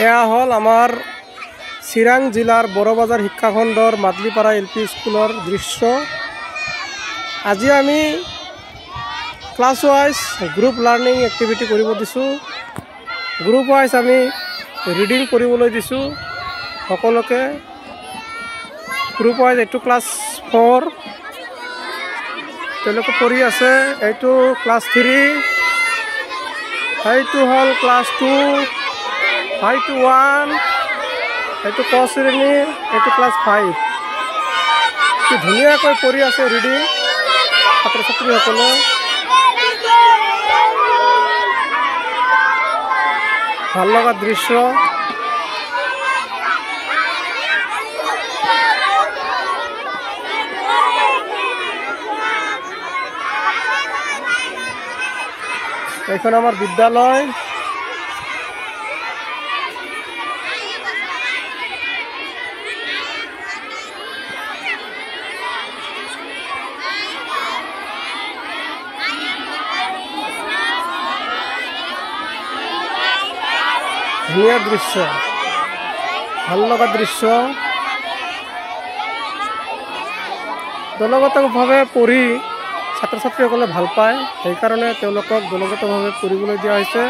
এয়া হল আমাৰ চিৰাং জিলাৰ বড়বাজাৰ শিক্ষাখণ্ডৰ মাদলিপাৰা LP স্কুলৰ দৃশ্য। আজি আমি class wise group learning activity কৰিব দিছোঁ। গ্ৰুপ ৱাইজ আমি ৰিডিং কৰিবলৈ দিছোঁ সকলোকে। গ্ৰুপ ৱাইজ এইটো ক্লাছ 4 তেওঁলোকে পঢ়ি আছে, এইটো ক্লাছ 3, এইটো হ'ল ক্লাছ 2, এইটো 1, এইটো ক শ্ৰেণীৰ, এইটো ক্লাছ 5। কি ধুনীয়াকৈ পঢ়ি আছে ৰিডিং ছাত্ৰ ছাত্ৰীসকলে। ভাল লগা দৃশ্য। এইখন আমাৰ বিদ্যালয়। ধুনীয়া দৃশ্য, ভাল লগা দৃশ্য। দলগতভাৱে পঢ়ি ছাত্ৰ ছাত্ৰীসকলে ভাল পায়, সেইকাৰণে তেওঁলোকক দলগতভাৱে পঢ়িবলৈ দিয়া হৈছে।